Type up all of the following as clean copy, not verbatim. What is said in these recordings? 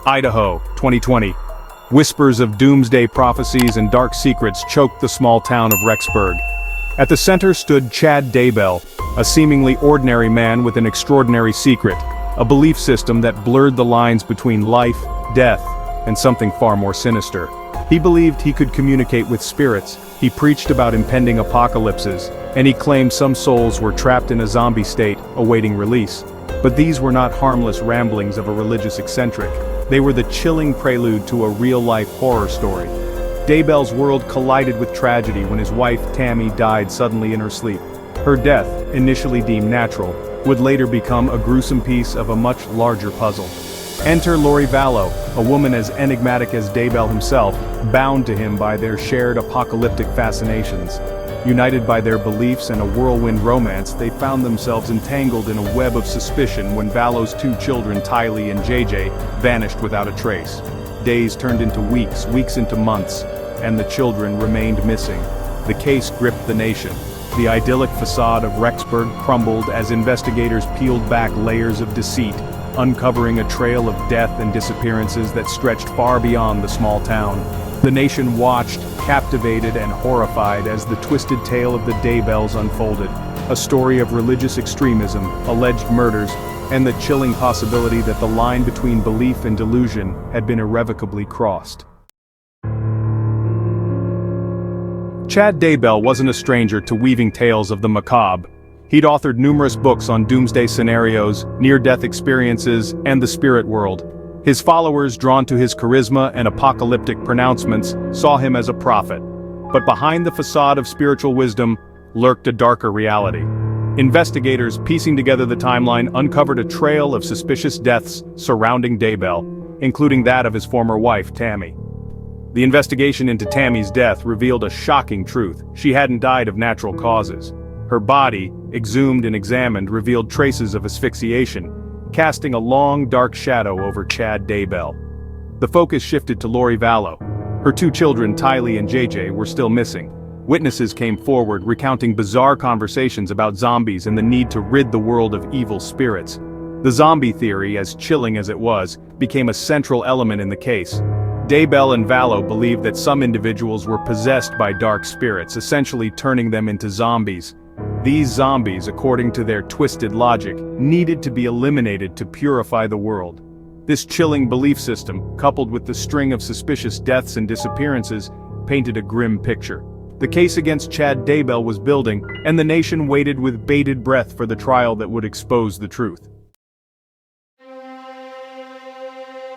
Idaho, 2020. Whispers of doomsday prophecies and dark secrets choked the small town of Rexburg. At the center stood Chad Daybell, a seemingly ordinary man with an extraordinary secret, a belief system that blurred the lines between life, death, and something far more sinister. He believed he could communicate with spirits, he preached about impending apocalypses, and he claimed some souls were trapped in a zombie state, awaiting release. But these were not harmless ramblings of a religious eccentric. They were the chilling prelude to a real-life horror story. Daybell's world collided with tragedy when his wife, Tammy, died suddenly in her sleep. Her death, initially deemed natural, would later become a gruesome piece of a much larger puzzle. Enter Lori Vallow, a woman as enigmatic as Daybell himself, bound to him by their shared apocalyptic fascinations. United by their beliefs and a whirlwind romance, they found themselves entangled in a web of suspicion when Vallow's two children, Tylee and JJ, vanished without a trace. Days turned into weeks, weeks into months, and the children remained missing. The case gripped the nation. The idyllic facade of Rexburg crumbled as investigators peeled back layers of deceit, uncovering a trail of death and disappearances that stretched far beyond the small town. The nation watched, captivated and horrified as the twisted tale of the Daybells unfolded, a story of religious extremism, alleged murders, and the chilling possibility that the line between belief and delusion had been irrevocably crossed. Chad Daybell wasn't a stranger to weaving tales of the macabre. He'd authored numerous books on doomsday scenarios, near-death experiences, and the spirit world. His followers, drawn to his charisma and apocalyptic pronouncements, saw him as a prophet. But behind the facade of spiritual wisdom lurked a darker reality. Investigators, piecing together the timeline, uncovered a trail of suspicious deaths surrounding Daybell, including that of his former wife, Tammy. The investigation into Tammy's death revealed a shocking truth. She hadn't died of natural causes. Her body, exhumed and examined, revealed traces of asphyxiation, casting a long, dark shadow over Chad Daybell. The focus shifted to Lori Vallow. Her two children, Tylee and JJ, were still missing. Witnesses came forward recounting bizarre conversations about zombies and the need to rid the world of evil spirits. The zombie theory, as chilling as it was, became a central element in the case. Daybell and Vallow believed that some individuals were possessed by dark spirits, essentially turning them into zombies. These zombies, according to their twisted logic, needed to be eliminated to purify the world. This chilling belief system, coupled with the string of suspicious deaths and disappearances, painted a grim picture. The case against Chad Daybell was building, and the nation waited with bated breath for the trial that would expose the truth.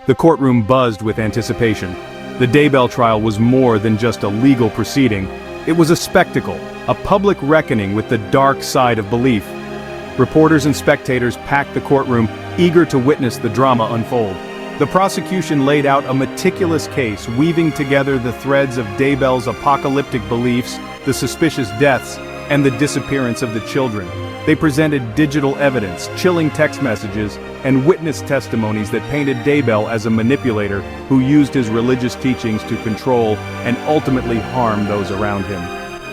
The courtroom buzzed with anticipation. The Daybell trial was more than just a legal proceeding. It was a spectacle, a public reckoning with the dark side of belief. Reporters and spectators packed the courtroom, eager to witness the drama unfold. The prosecution laid out a meticulous case, weaving together the threads of Daybell's apocalyptic beliefs, the suspicious deaths, and the disappearance of the children. They presented digital evidence, chilling text messages, and witness testimonies that painted Daybell as a manipulator who used his religious teachings to control and ultimately harm those around him.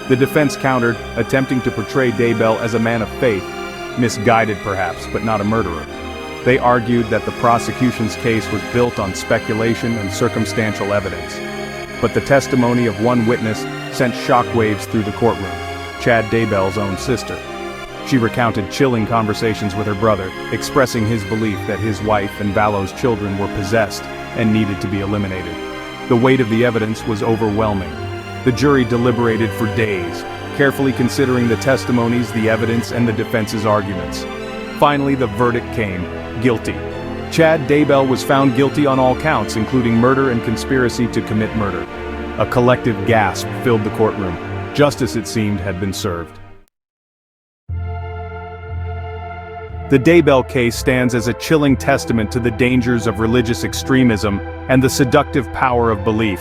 The defense countered, attempting to portray Daybell as a man of faith, misguided perhaps, but not a murderer. They argued that the prosecution's case was built on speculation and circumstantial evidence. But the testimony of one witness sent shockwaves through the courtroom, Chad Daybell's own sister. She recounted chilling conversations with her brother, expressing his belief that his wife and Vallow's children were possessed and needed to be eliminated. The weight of the evidence was overwhelming. The jury deliberated for days, carefully considering the testimonies, the evidence, and the defense's arguments. Finally, the verdict came: guilty. Chad Daybell was found guilty on all counts, including murder and conspiracy to commit murder. A collective gasp filled the courtroom. Justice, it seemed, had been served. The Daybell case stands as a chilling testament to the dangers of religious extremism and the seductive power of belief.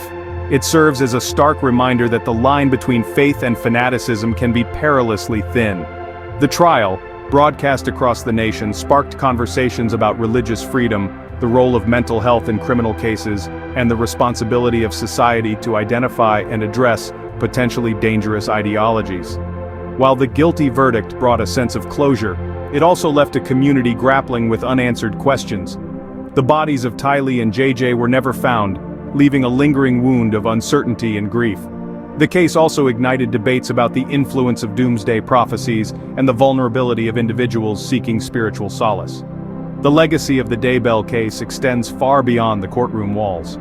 It serves as a stark reminder that the line between faith and fanaticism can be perilously thin. The trial, broadcast across the nation, sparked conversations about religious freedom, the role of mental health in criminal cases, and the responsibility of society to identify and address potentially dangerous ideologies. While the guilty verdict brought a sense of closure, it also left a community grappling with unanswered questions. The bodies of Tylee and JJ were never found, leaving a lingering wound of uncertainty and grief. The case also ignited debates about the influence of doomsday prophecies and the vulnerability of individuals seeking spiritual solace. The legacy of the Daybell case extends far beyond the courtroom walls.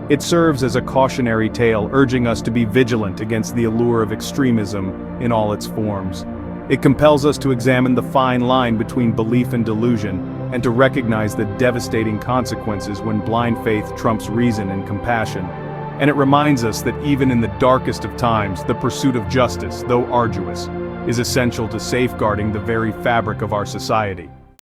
It serves as a cautionary tale urging us to be vigilant against the allure of extremism in all its forms. It compels us to examine the fine line between belief and delusion, and to recognize the devastating consequences when blind faith trumps reason and compassion. And it reminds us that even in the darkest of times, the pursuit of justice, though arduous, is essential to safeguarding the very fabric of our society.